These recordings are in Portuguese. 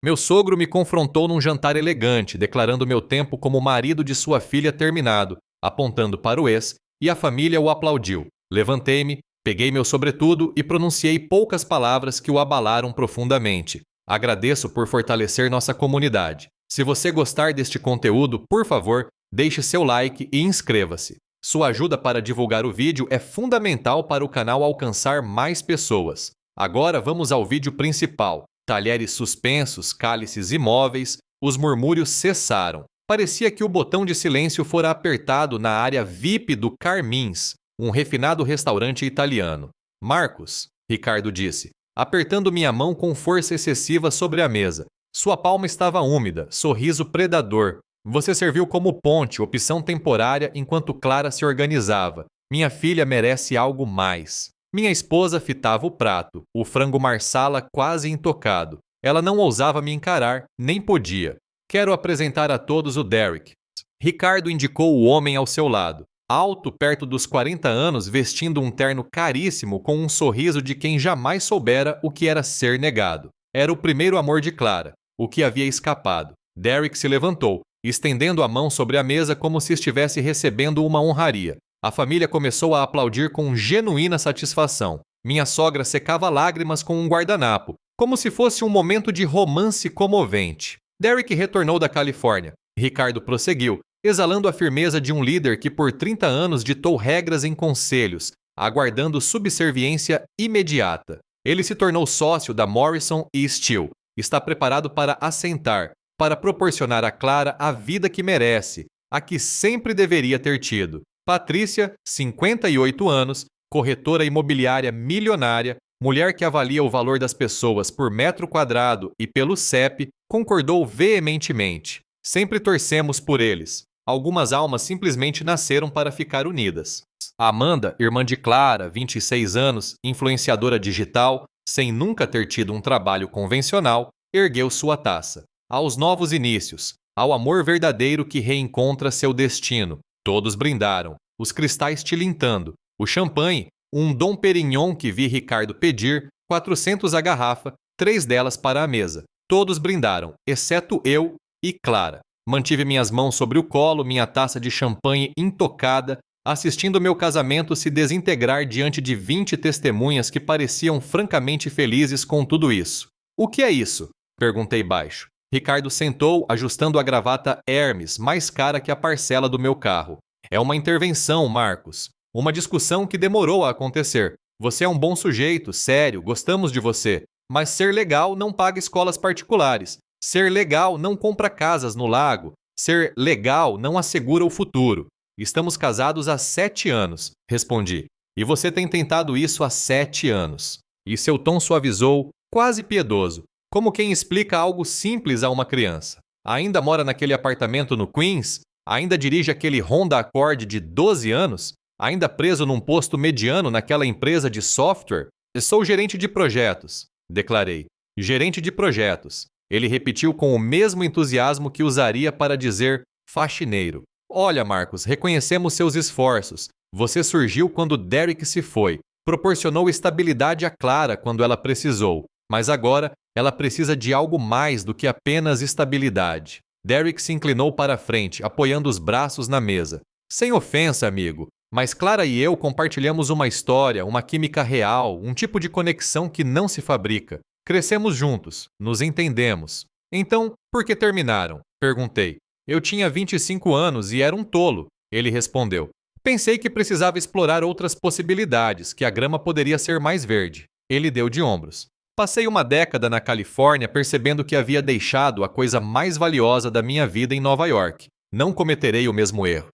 Meu sogro me confrontou num jantar elegante, declarando meu tempo como marido de sua filha terminado, apontando para o ex, e a família o aplaudiu. Levantei-me, peguei meu sobretudo e pronunciei poucas palavras que o abalaram profundamente. Agradeço por fortalecer nossa comunidade. Se você gostar deste conteúdo, por favor, deixe seu like e inscreva-se. Sua ajuda para divulgar o vídeo é fundamental para o canal alcançar mais pessoas. Agora vamos ao vídeo principal. Talheres suspensos, cálices imóveis, os murmúrios cessaram. Parecia que o botão de silêncio fora apertado na área VIP do Carmins, um refinado restaurante italiano. Marcos, Ricardo disse, apertando minha mão com força excessiva sobre a mesa. Sua palma estava úmida, sorriso predador. Você serviu como ponte, opção temporária enquanto Clara se organizava. Minha filha merece algo mais. Minha esposa fitava o prato, o frango marsala quase intocado. Ela não ousava me encarar, nem podia. Quero apresentar a todos o Derek. Ricardo indicou o homem ao seu lado. Alto, perto dos 40 anos, vestindo um terno caríssimo com um sorriso de quem jamais soubera o que era ser negado. Era o primeiro amor de Clara, o que havia escapado. Derek se levantou, estendendo a mão sobre a mesa como se estivesse recebendo uma honraria. A família começou a aplaudir com genuína satisfação. Minha sogra secava lágrimas com um guardanapo, como se fosse um momento de romance comovente. Derek retornou da Califórnia. Ricardo prosseguiu, exalando a firmeza de um líder que por 30 anos ditou regras em conselhos, aguardando subserviência imediata. Ele se tornou sócio da Morrison e Steele. Está preparado para assentar, para proporcionar a Clara a vida que merece, a que sempre deveria ter tido. Patrícia, 58 anos, corretora imobiliária milionária, mulher que avalia o valor das pessoas por metro quadrado e pelo CEP, concordou veementemente. Sempre torcemos por eles. Algumas almas simplesmente nasceram para ficar unidas. Amanda, irmã de Clara, 26 anos, influenciadora digital, sem nunca ter tido um trabalho convencional, ergueu sua taça. Aos novos inícios, ao amor verdadeiro que reencontra seu destino. Todos brindaram, os cristais tilintando, o champanhe, um Dom Perignon que vi Ricardo pedir, 400 a garrafa, 3 delas para a mesa. Todos brindaram, exceto eu e Clara. Mantive minhas mãos sobre o colo, minha taça de champanhe intocada, assistindo meu casamento se desintegrar diante de 20 testemunhas que pareciam francamente felizes com tudo isso. O que é isso? Perguntei baixo. Ricardo sentou, ajustando a gravata Hermes, mais cara que a parcela do meu carro. É uma intervenção, Marcos. Uma discussão que demorou a acontecer. Você é um bom sujeito, sério, gostamos de você. Mas ser legal não paga escolas particulares. Ser legal não compra casas no lago. Ser legal não assegura o futuro. Estamos casados há 7 anos, respondi. E você tem tentado isso há 7 anos. E seu tom suavizou, quase piedoso, como quem explica algo simples a uma criança. Ainda mora naquele apartamento no Queens? Ainda dirige aquele Honda Accord de 12 anos? Ainda preso num posto mediano naquela empresa de software? Sou gerente de projetos, declarei. Gerente de projetos. Ele repetiu com o mesmo entusiasmo que usaria para dizer faxineiro. Olha, Marcos, reconhecemos seus esforços. Você surgiu quando Derek se foi. Proporcionou estabilidade a Clara quando ela precisou. Mas agora ela precisa de algo mais do que apenas estabilidade. Derek se inclinou para a frente, apoiando os braços na mesa. Sem ofensa, amigo, mas Clara e eu compartilhamos uma história, uma química real, um tipo de conexão que não se fabrica. Crescemos juntos, nos entendemos. Então, por que terminaram? Perguntei. Eu tinha 25 anos e era um tolo, ele respondeu. Pensei que precisava explorar outras possibilidades, que a grama poderia ser mais verde. Ele deu de ombros. Passei uma década na Califórnia percebendo que havia deixado a coisa mais valiosa da minha vida em Nova York. Não cometerei o mesmo erro.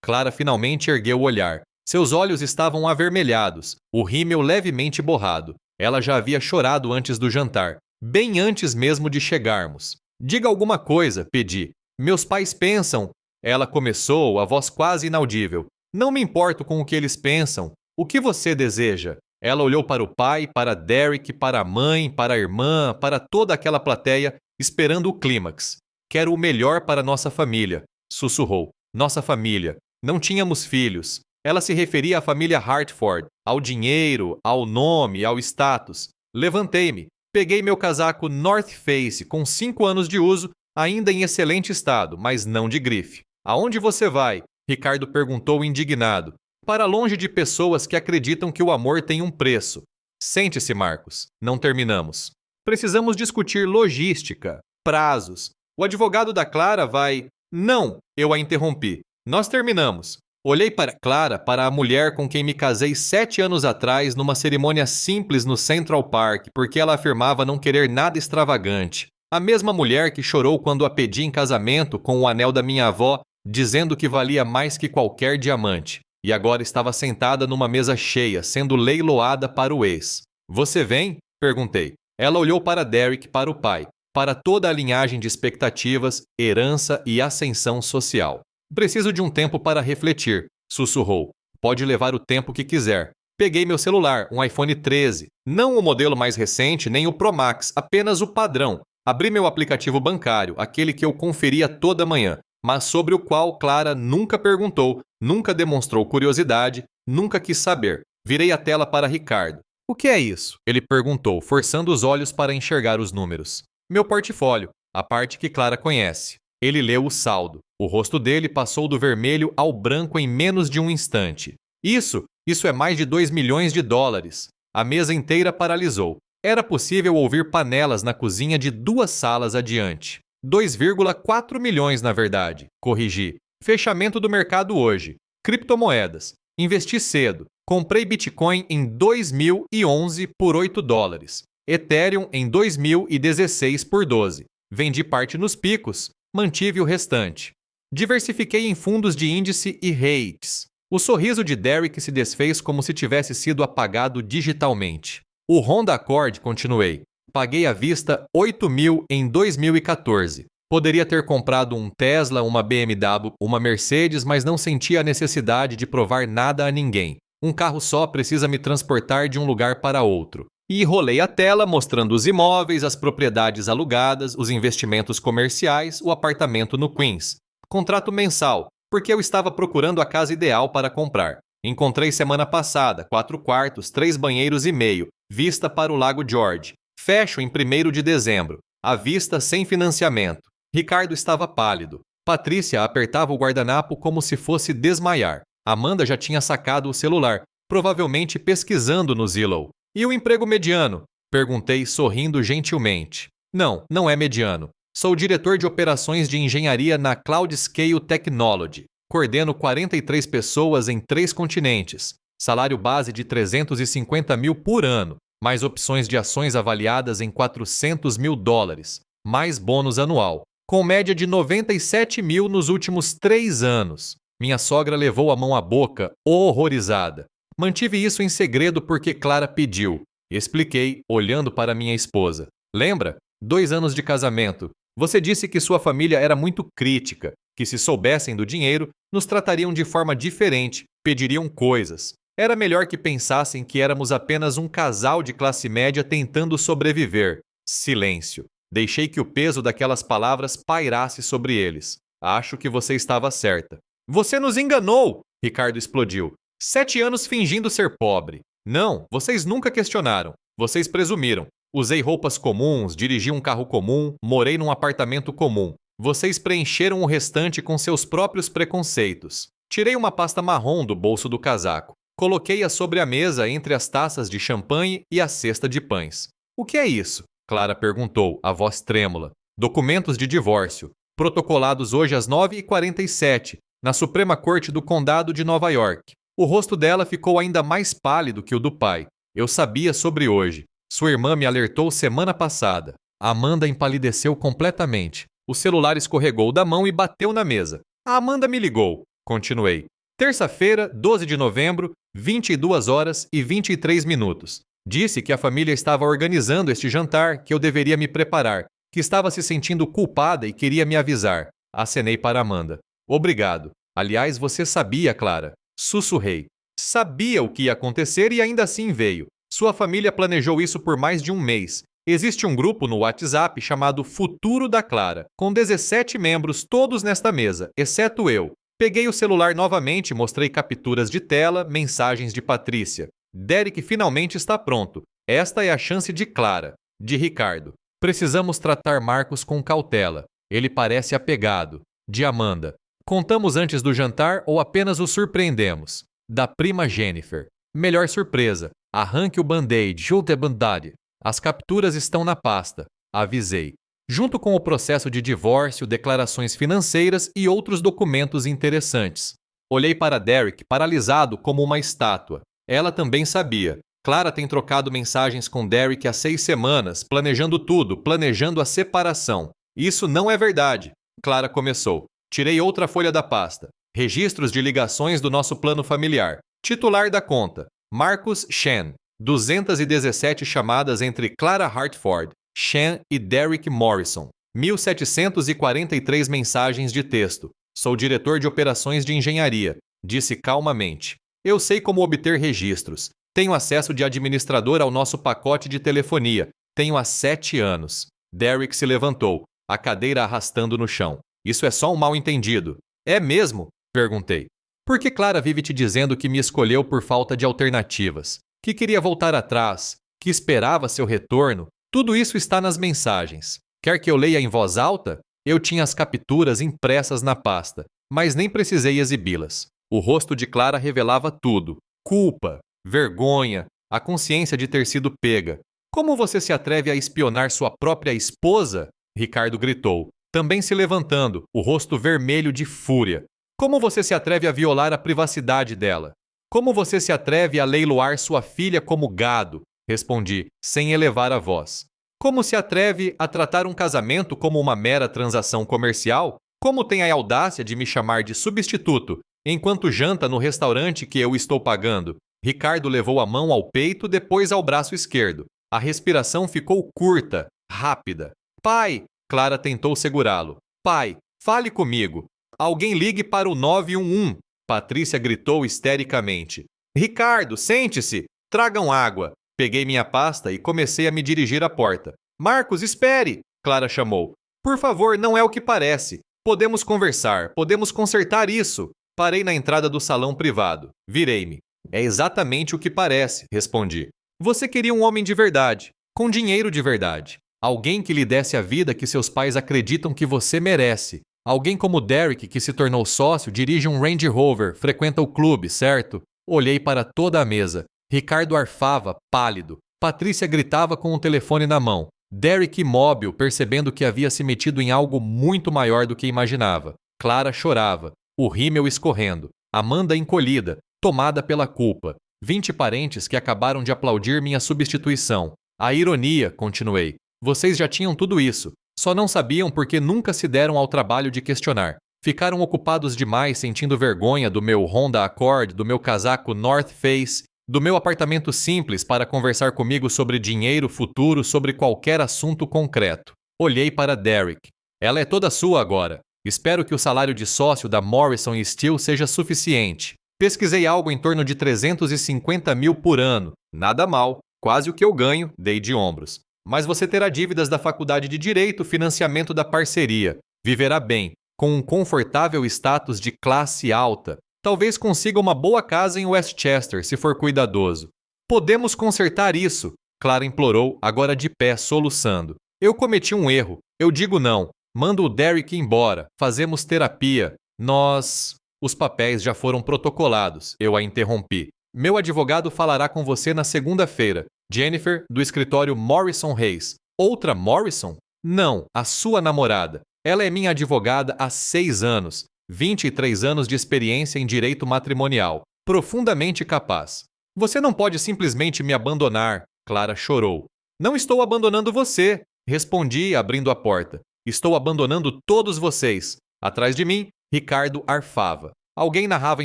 Clara finalmente ergueu o olhar. Seus olhos estavam avermelhados, o rímel levemente borrado. Ela já havia chorado antes do jantar, bem antes mesmo de chegarmos. Diga alguma coisa, pedi. Meus pais pensam... Ela começou, a voz quase inaudível. Não me importo com o que eles pensam. O que você deseja? Ela olhou para o pai, para Derek, para a mãe, para a irmã, para toda aquela plateia, esperando o clímax. Quero o melhor para nossa família, sussurrou. Nossa família. Não tínhamos filhos. Ela se referia à família Hartford, ao dinheiro, ao nome, ao status. Levantei-me. Peguei meu casaco North Face com 5 anos de uso, ainda em excelente estado, mas não de grife. Aonde você vai? Ricardo perguntou indignado. Para longe de pessoas que acreditam que o amor tem um preço. Sente-se, Marcos. Não terminamos. Precisamos discutir logística, prazos. O advogado da Clara vai... Não, eu a interrompi. Nós terminamos. Olhei para Clara, para a mulher com quem me casei 7 anos atrás numa cerimônia simples no Central Park, porque ela afirmava não querer nada extravagante. A mesma mulher que chorou quando a pedi em casamento com o anel da minha avó, dizendo que valia mais que qualquer diamante. E agora estava sentada numa mesa cheia, sendo leiloada para o ex. Você vem? Perguntei. Ela olhou para Derek, para o pai, para toda a linhagem de expectativas, herança e ascensão social. Preciso de um tempo para refletir, sussurrou. Pode levar o tempo que quiser. Peguei meu celular, um iPhone 13. Não o modelo mais recente, nem o Pro Max, apenas o padrão. Abri meu aplicativo bancário, aquele que eu conferia toda manhã, mas sobre o qual Clara nunca perguntou, nunca demonstrou curiosidade, nunca quis saber. Virei a tela para Ricardo. O que é isso? Ele perguntou, forçando os olhos para enxergar os números. Meu portfólio, a parte que Clara conhece. Ele leu o saldo. O rosto dele passou do vermelho ao branco em menos de um instante. Isso é mais de 2 milhões de dólares. A mesa inteira paralisou. Era possível ouvir panelas na cozinha de 2 salas adiante. 2,4 milhões, na verdade. Corrigi. Fechamento do mercado hoje. Criptomoedas. Investi cedo. Comprei Bitcoin em 2011 por 8 dólares. Ethereum em 2016 por 12. Vendi parte nos picos. Mantive o restante. Diversifiquei em fundos de índice e REITs. O sorriso de Derek se desfez como se tivesse sido apagado digitalmente. O Honda Accord, continuei. Paguei à vista 8 mil em 2014. Poderia ter comprado um Tesla, uma BMW, uma Mercedes, mas não sentia a necessidade de provar nada a ninguém. Um carro só precisa me transportar de um lugar para outro. E rolei a tela mostrando os imóveis, as propriedades alugadas, os investimentos comerciais, o apartamento no Queens. Contrato mensal, porque eu estava procurando a casa ideal para comprar. Encontrei semana passada, 4 quartos, 3 banheiros e meio, vista para o Lago George. Fecho em 1º de dezembro. À vista sem financiamento. Ricardo estava pálido. Patrícia apertava o guardanapo como se fosse desmaiar. Amanda já tinha sacado o celular, provavelmente pesquisando no Zillow. E o emprego mediano? Perguntei sorrindo gentilmente. Não é mediano. Sou diretor de operações de engenharia na Cloud Scale Technology. Coordeno 43 pessoas em 3 continentes. Salário base de 350 mil por ano. Mais opções de ações avaliadas em 400 mil dólares. Mais bônus anual. Com média de 97 mil nos últimos 3 anos. Minha sogra levou a mão à boca, horrorizada. Mantive isso em segredo porque Clara pediu. Expliquei, olhando para minha esposa. Lembra? 2 anos de casamento. Você disse que sua família era muito crítica, que se soubessem do dinheiro, nos tratariam de forma diferente, pediriam coisas. Era melhor que pensassem que éramos apenas um casal de classe média tentando sobreviver. Silêncio. Deixei que o peso daquelas palavras pairasse sobre eles. Acho que você estava certa. Você nos enganou! Ricardo explodiu. 7 anos fingindo ser pobre. Não, vocês nunca questionaram. Vocês presumiram. Usei roupas comuns, dirigi um carro comum, morei num apartamento comum. Vocês preencheram o restante com seus próprios preconceitos. Tirei uma pasta marrom do bolso do casaco. Coloquei-a sobre a mesa entre as taças de champanhe e a cesta de pães. O que é isso? Clara perguntou, a voz trêmula. Documentos de divórcio. Protocolados hoje às 9h47, na Suprema Corte do Condado de Nova York. O rosto dela ficou ainda mais pálido que o do pai. Eu sabia sobre hoje. Sua irmã me alertou semana passada. Amanda empalideceu completamente. O celular escorregou da mão e bateu na mesa. A Amanda me ligou. Continuei. Terça-feira, 12 de novembro, 22h23. Disse que a família estava organizando este jantar, que eu deveria me preparar, que estava se sentindo culpada e queria me avisar. Acenei para Amanda. Obrigado. Aliás, você sabia, Clara. Sussurrei. Sabia o que ia acontecer e ainda assim veio. Sua família planejou isso por mais de um mês. Existe um grupo no WhatsApp chamado Futuro da Clara, com 17 membros, todos nesta mesa, exceto eu. Peguei o celular novamente e mostrei capturas de tela, mensagens de Patrícia. Derek finalmente está pronto. Esta é a chance de Clara. De Ricardo. Precisamos tratar Marcos com cautela. Ele parece apegado. De Amanda. Contamos antes do jantar ou apenas o surpreendemos? Da prima Jennifer. Melhor surpresa. Arranque o band-aid. Julte bandade. As capturas estão na pasta. Avisei. Junto com o processo de divórcio, declarações financeiras e outros documentos interessantes. Olhei para Derek, paralisado como uma estátua. Ela também sabia. Clara tem trocado mensagens com Derek há 6 semanas, planejando tudo, planejando a separação. Isso não é verdade. Clara começou. Tirei outra folha da pasta. Registros de ligações do nosso plano familiar. Titular da conta. Marcus Shen. 217 chamadas entre Clara Hartford, Shen e Derek Morrison. 1.743 mensagens de texto. Sou diretor de operações de engenharia. Disse calmamente. Eu sei como obter registros. Tenho acesso de administrador ao nosso pacote de telefonia. Tenho há 7 anos. Derek se levantou, a cadeira arrastando no chão. Isso é só um mal-entendido. É mesmo? Perguntei. Por que Clara vive te dizendo que me escolheu por falta de alternativas? Que queria voltar atrás? Que esperava seu retorno? Tudo isso está nas mensagens. Quer que eu leia em voz alta? Eu tinha as capturas impressas na pasta, mas nem precisei exibi-las. O rosto de Clara revelava tudo. Culpa, vergonha, a consciência de ter sido pega. Como você se atreve a espionar sua própria esposa? Ricardo gritou, também se levantando, o rosto vermelho de fúria. Como você se atreve a violar a privacidade dela? Como você se atreve a leiloar sua filha como gado? Respondi, sem elevar a voz. Como se atreve a tratar um casamento como uma mera transação comercial? Como tem a audácia de me chamar de substituto, enquanto janta no restaurante que eu estou pagando? Ricardo levou a mão ao peito, depois ao braço esquerdo. A respiração ficou curta, rápida. Pai! Clara tentou segurá-lo. Pai, fale comigo. Alguém ligue para o 911. Patrícia gritou histericamente. Ricardo, sente-se! Tragam água. Peguei minha pasta e comecei a me dirigir à porta. Marcos, espere! Clara chamou. Por favor, não é o que parece. Podemos conversar, podemos consertar isso. Parei na entrada do salão privado. Virei-me. É exatamente o que parece, respondi. Você queria um homem de verdade, com dinheiro de verdade. Alguém que lhe desse a vida que seus pais acreditam que você merece. Alguém como Derek, que se tornou sócio, dirige um Range Rover, frequenta o clube, certo? Olhei para toda a mesa. Ricardo arfava, pálido. Patrícia gritava com o telefone na mão. Derek imóvel, percebendo que havia se metido em algo muito maior do que imaginava. Clara chorava, o rímel escorrendo. Amanda encolhida, tomada pela culpa. 20 parentes que acabaram de aplaudir minha substituição. A ironia, continuei. Vocês já tinham tudo isso. Só não sabiam porque nunca se deram ao trabalho de questionar. Ficaram ocupados demais sentindo vergonha do meu Honda Accord, do meu casaco North Face, do meu apartamento simples para conversar comigo sobre dinheiro, futuro, sobre qualquer assunto concreto. Olhei para Derek. Ela é toda sua agora. Espero que o salário de sócio da Morrison Steel seja suficiente. Pesquisei algo em torno de 350 mil por ano. Nada mal. Quase o que eu ganho, dei de ombros. Mas você terá dívidas da faculdade de Direito, financiamento da parceria. Viverá bem, com um confortável status de classe alta. Talvez consiga uma boa casa em Westchester, se for cuidadoso. Podemos consertar isso, Clara implorou, agora de pé, soluçando. Eu cometi um erro. Eu digo não. Mando o Derek embora. Fazemos terapia. Nós... Os papéis já foram protocolados. Eu a interrompi. Meu advogado falará com você na segunda-feira. Jennifer, do escritório Morrison Reis. Outra Morrison? Não, a sua namorada. Ela é minha advogada há 6 anos. 23 anos de experiência em direito matrimonial. Profundamente capaz. Você não pode simplesmente me abandonar. Clara chorou. Não estou abandonando você. Respondi, abrindo a porta. Estou abandonando todos vocês. Atrás de mim, Ricardo arfava. Alguém narrava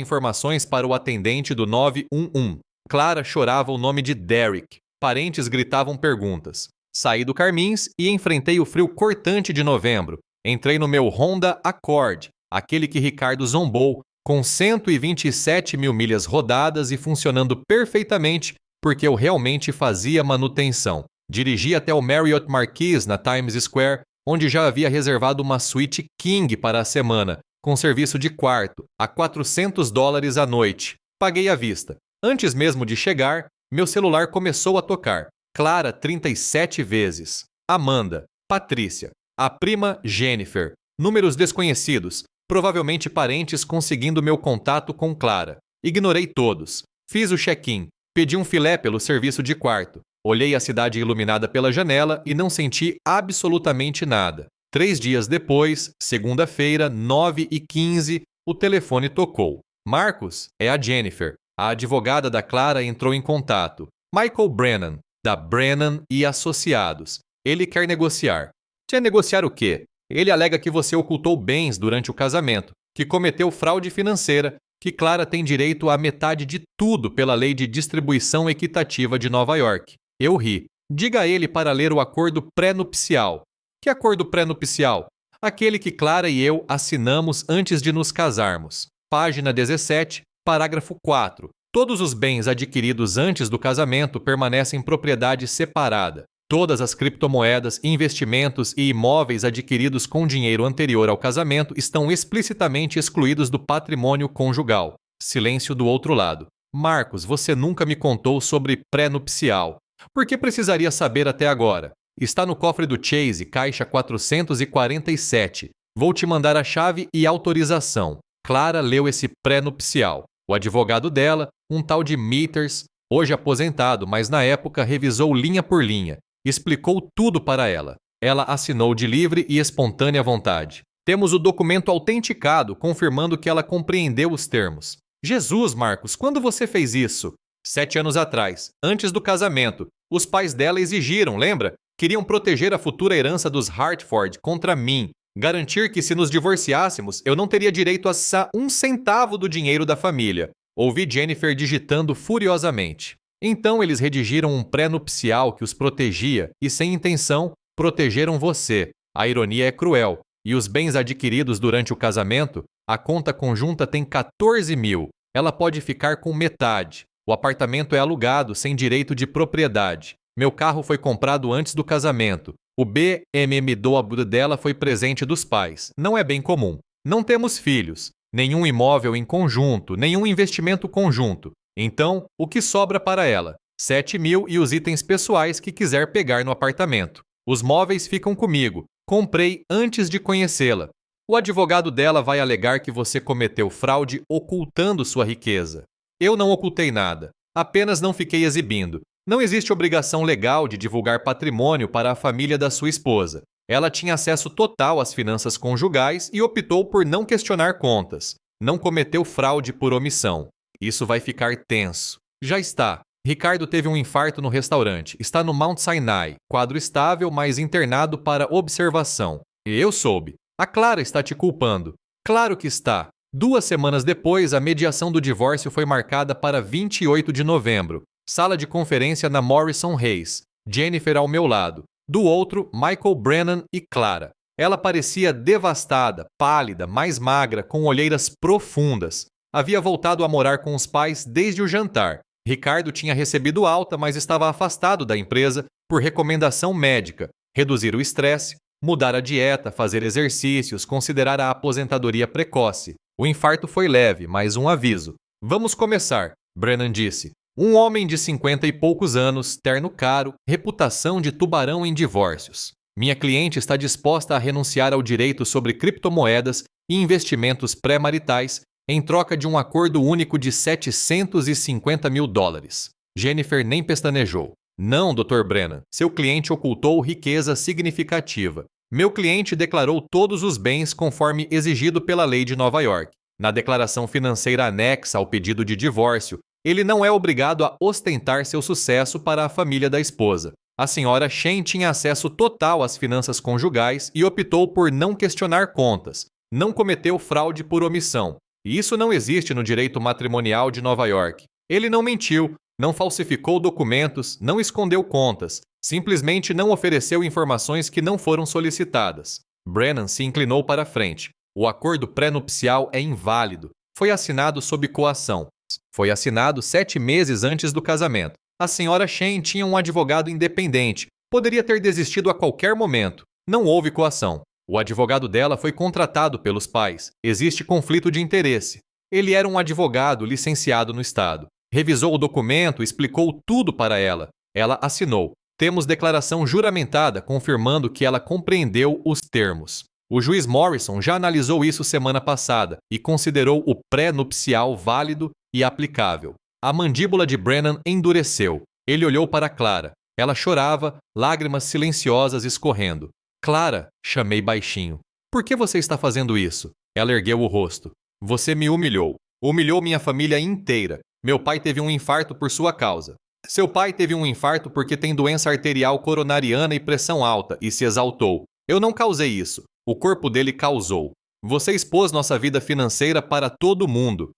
informações para o atendente do 911. Clara chorava o nome de Derek. Parentes gritavam perguntas. Saí do Carmins e enfrentei o frio cortante de novembro. Entrei no meu Honda Accord, aquele que Ricardo zombou, com 127 mil milhas rodadas e funcionando perfeitamente porque eu realmente fazia manutenção. Dirigi até o Marriott Marquis na Times Square, onde já havia reservado uma suíte king para a semana, com serviço de quarto, a $400 a noite. Paguei à vista. Antes mesmo de chegar, meu celular começou a tocar. Clara 37 vezes. Amanda, Patrícia, a prima Jennifer. Números desconhecidos, provavelmente parentes conseguindo meu contato com Clara. Ignorei todos. Fiz o check-in. Pedi um filé pelo serviço de quarto. Olhei a cidade iluminada pela janela e não senti absolutamente nada. 3 dias depois, segunda-feira, 9h15, o telefone tocou. Marcos, é a Jennifer. A advogada da Clara entrou em contato. Michael Brennan, da Brennan e Associados. Ele quer negociar. Quer negociar o quê? Ele alega que você ocultou bens durante o casamento, que cometeu fraude financeira, que Clara tem direito à metade de tudo pela lei de distribuição equitativa de Nova York. Eu ri. Diga a ele para ler o acordo pré-nupcial. Que acordo pré-nupcial? Aquele que Clara e eu assinamos antes de nos casarmos. Página 17, parágrafo 4. Todos os bens adquiridos antes do casamento permanecem propriedade separada. Todas as criptomoedas, investimentos e imóveis adquiridos com dinheiro anterior ao casamento estão explicitamente excluídos do patrimônio conjugal. Silêncio do outro lado. Marcos, você nunca me contou sobre pré-nupcial. Por que precisaria saber até agora? Está no cofre do Chase, caixa 447. Vou te mandar a chave e autorização. Clara leu esse pré-nupcial. O advogado dela, um tal de Meters, hoje aposentado, mas na época revisou linha por linha. Explicou tudo para ela. Ela assinou de livre e espontânea vontade. Temos o documento autenticado, confirmando que ela compreendeu os termos. Jesus, Marcos, quando você fez isso? 7 anos atrás, antes do casamento. Os pais dela exigiram, lembra? Queriam proteger a futura herança dos Hartford contra mim. Garantir que se nos divorciássemos, eu não teria direito a um centavo do dinheiro da família. Ouvi Jennifer digitando furiosamente. Então eles redigiram um pré-nupcial que os protegia e, sem intenção, protegeram você. A ironia é cruel. E os bens adquiridos durante o casamento, a conta conjunta tem 14 mil. Ela pode ficar com metade. O apartamento é alugado sem direito de propriedade. Meu carro foi comprado antes do casamento. O BMW dela foi presente dos pais. Não é bem comum. Não temos filhos. Nenhum imóvel em conjunto, nenhum investimento conjunto. Então, o que sobra para ela? 7 mil e os itens pessoais que quiser pegar no apartamento. Os móveis ficam comigo. Comprei antes de conhecê-la. O advogado dela vai alegar que você cometeu fraude ocultando sua riqueza. Eu não ocultei nada. Apenas não fiquei exibindo. Não existe obrigação legal de divulgar patrimônio para a família da sua esposa. Ela tinha acesso total às finanças conjugais e optou por não questionar contas. Não cometeu fraude por omissão. Isso vai ficar tenso. Já está. Ricardo teve um infarto no restaurante. Está no Mount Sinai. Quadro estável, mas internado para observação. E eu soube. A Clara está te culpando. Claro que está. 2 semanas depois, a mediação do divórcio foi marcada para 28 de novembro. Sala de conferência na Morrison Reis. Jennifer ao meu lado. Do outro, Michael Brennan e Clara. Ela parecia devastada, pálida, mais magra, com olheiras profundas. Havia voltado a morar com os pais desde o jantar. Ricardo tinha recebido alta, mas estava afastado da empresa por recomendação médica. Reduzir o estresse, mudar a dieta, fazer exercícios, considerar a aposentadoria precoce. O infarto foi leve, mas um aviso. Vamos começar, Brennan disse. Um homem de 50 e poucos anos, terno caro, reputação de tubarão em divórcios. Minha cliente está disposta a renunciar ao direito sobre criptomoedas e investimentos pré-maritais em troca de um acordo único de 750 mil dólares. Jennifer nem pestanejou. Não, Dr. Brennan, seu cliente ocultou riqueza significativa. Meu cliente declarou todos os bens conforme exigido pela lei de Nova York. Na declaração financeira anexa ao pedido de divórcio, ele não é obrigado a ostentar seu sucesso para a família da esposa. A senhora Shen tinha acesso total às finanças conjugais e optou por não questionar contas. Não cometeu fraude por omissão. E isso não existe no direito matrimonial de Nova York. Ele não mentiu, não falsificou documentos, não escondeu contas. Simplesmente não ofereceu informações que não foram solicitadas. Brennan se inclinou para a frente. O acordo pré-nupcial é inválido. Foi assinado sob coação. Foi assinado 7 meses antes do casamento. A senhora Shen tinha um advogado independente. Poderia ter desistido a qualquer momento. Não houve coação. O advogado dela foi contratado pelos pais. Existe conflito de interesse. Ele era um advogado licenciado no estado. Revisou o documento, explicou tudo para ela. Ela assinou. Temos declaração juramentada confirmando que ela compreendeu os termos. O juiz Morrison já analisou isso semana passada e considerou o pré-nupcial válido e aplicável. A mandíbula de Brennan endureceu. Ele olhou para Clara. Ela chorava, lágrimas silenciosas escorrendo. Clara, chamei baixinho. Por que você está fazendo isso? Ela ergueu o rosto. Você me humilhou. Humilhou minha família inteira. Meu pai teve um infarto por sua causa. Seu pai teve um infarto porque tem doença arterial coronariana e pressão alta e se exaltou. Eu não causei isso. O corpo dele causou. Você expôs nossa vida financeira para todo mundo.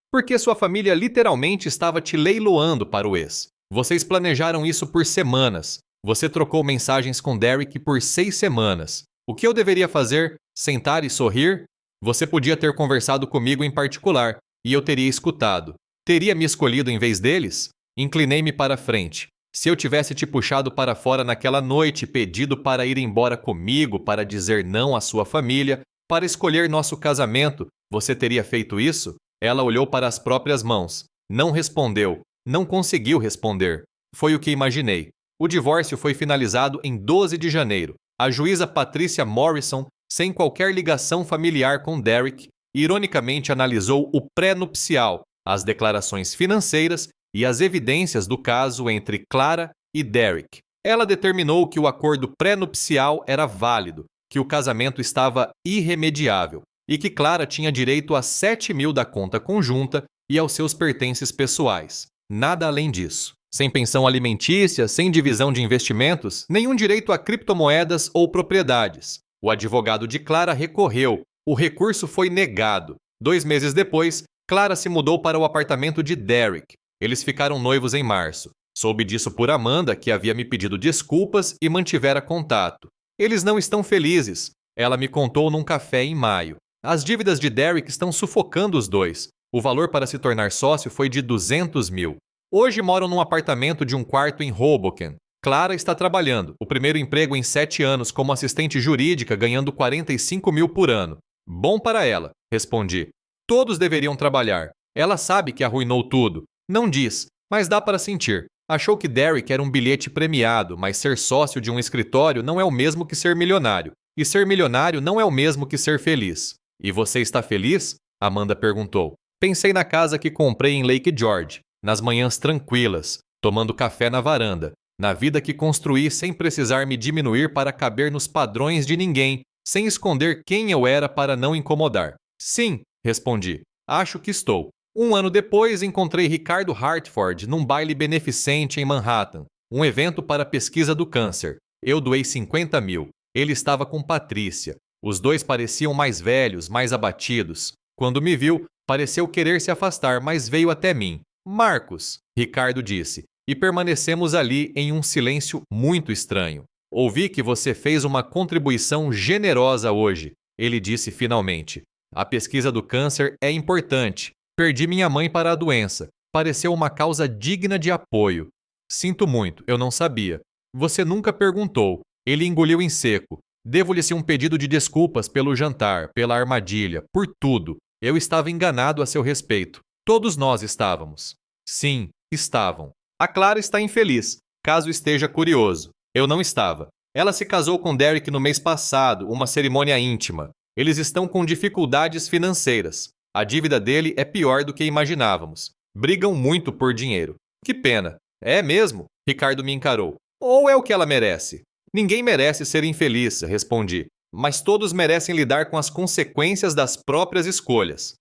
Porque sua família literalmente estava te leiloando para o ex. Vocês planejaram isso por semanas. Você trocou mensagens com Derek por 6 semanas. O que eu deveria fazer? Sentar e sorrir? Você podia ter conversado comigo em particular, e eu teria escutado. Teria me escolhido em vez deles? Inclinei-me para a frente. Se eu tivesse te puxado para fora naquela noite, pedido para ir embora comigo, para dizer não à sua família, para escolher nosso casamento, você teria feito isso? Ela olhou para as próprias mãos. Não respondeu. Não conseguiu responder. Foi o que imaginei. O divórcio foi finalizado em 12 de janeiro. A juíza Patricia Morrison, sem qualquer ligação familiar com Derek, ironicamente analisou o pré-nupcial, as declarações financeiras e as evidências do caso entre Clara e Derek. Ela determinou que o acordo pré-nupcial era válido, que o casamento estava irremediável e que Clara tinha direito a 7 mil da conta conjunta e aos seus pertences pessoais. Nada além disso. Sem pensão alimentícia, sem divisão de investimentos, nenhum direito a criptomoedas ou propriedades. O advogado de Clara recorreu. O recurso foi negado. 2 meses depois, Clara se mudou para o apartamento de Derek. Eles ficaram noivos em março. Soube disso por Amanda, que havia me pedido desculpas e mantivera contato. Eles não estão felizes. Ela me contou num café em maio. As dívidas de Derek estão sufocando os dois. O valor para se tornar sócio foi de 200 mil. Hoje moram num apartamento de um quarto em Hoboken. Clara está trabalhando, o primeiro emprego em 7 anos como assistente jurídica, ganhando 45 mil por ano. Bom para ela, respondi. Todos deveriam trabalhar. Ela sabe que arruinou tudo. Não diz, mas dá para sentir. Achou que Derek era um bilhete premiado, mas ser sócio de um escritório não é o mesmo que ser milionário. E ser milionário não é o mesmo que ser feliz. E você está feliz? Amanda perguntou. Pensei na casa que comprei em Lake George, nas manhãs tranquilas, tomando café na varanda, na vida que construí sem precisar me diminuir para caber nos padrões de ninguém, sem esconder quem eu era para não incomodar. Sim, respondi. Acho que estou. 1 ano depois, encontrei Ricardo Hartford num baile beneficente em Manhattan, um evento para a pesquisa do câncer. Eu doei 50 mil. Ele estava com Patrícia. Os dois pareciam mais velhos, mais abatidos. Quando me viu, pareceu querer se afastar, mas veio até mim. Marcos, Ricardo disse, e permanecemos ali em um silêncio muito estranho. Ouvi que você fez uma contribuição generosa hoje, ele disse finalmente. A pesquisa do câncer é importante. Perdi minha mãe para a doença. Pareceu uma causa digna de apoio. Sinto muito, eu não sabia. Você nunca perguntou. Ele engoliu em seco. Devo-lhe um pedido de desculpas pelo jantar, pela armadilha, por tudo. Eu estava enganado a seu respeito. Todos nós estávamos. Sim, estavam. A Clara está infeliz, caso esteja curioso. Eu não estava. Ela se casou com Derek no mês passado, uma cerimônia íntima. Eles estão com dificuldades financeiras. A dívida dele é pior do que imaginávamos. Brigam muito por dinheiro. Que pena. É mesmo? Ricardo me encarou. Ou é o que ela merece? Ninguém merece ser infeliz, respondi. Mas todos merecem lidar com as consequências das próprias escolhas.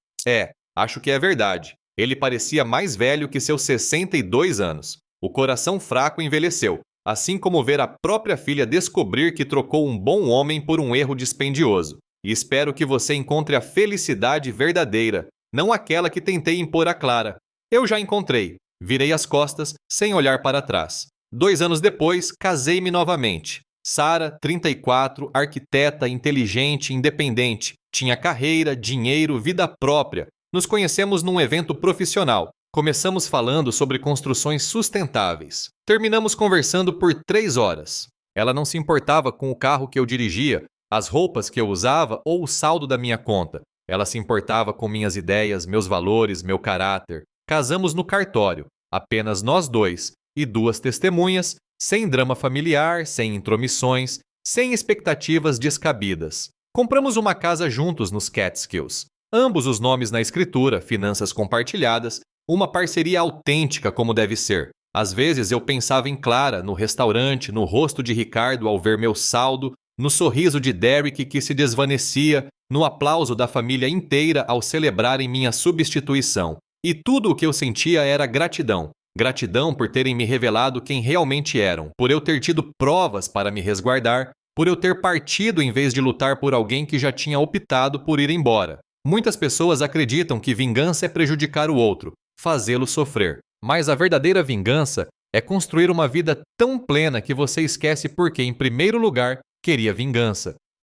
Acho que é verdade. Ele parecia mais velho que seus 62 anos. O coração fraco envelheceu, assim como ver a própria filha descobrir que trocou um bom homem por um erro dispendioso. E espero que você encontre a felicidade verdadeira, não aquela que tentei impor a Clara. Eu já encontrei. Virei as costas, sem olhar para trás. 2 anos depois, casei-me novamente. Sara, 34, arquiteta, inteligente, independente. Tinha carreira, dinheiro, vida própria. Nos conhecemos num evento profissional. Começamos falando sobre construções sustentáveis. Terminamos conversando por 3 horas. Ela não se importava com o carro que eu dirigia, as roupas que eu usava ou o saldo da minha conta. Ela se importava com minhas ideias, meus valores, meu caráter. Casamos no cartório, apenas nós dois, e 2 testemunhas, Sem drama familiar, sem intromissões, sem expectativas descabidas. Compramos uma casa juntos nos Catskills. Ambos os nomes na escritura, finanças compartilhadas, uma parceria autêntica como deve ser. Às vezes eu pensava em Clara, no restaurante, no rosto de Ricardo ao ver meu saldo, no sorriso de Derek que se desvanecia, no aplauso da família inteira ao celebrarem minha substituição. E tudo o que eu sentia era gratidão. Gratidão por terem me revelado quem realmente eram, por eu ter tido provas para me resguardar, por eu ter partido em vez de lutar por alguém que já tinha optado por ir embora. Muitas pessoas acreditam que vingança é prejudicar o outro, fazê-lo sofrer. Mas a verdadeira vingança é construir uma vida tão plena que você esquece porque, em primeiro lugar, queria vingança.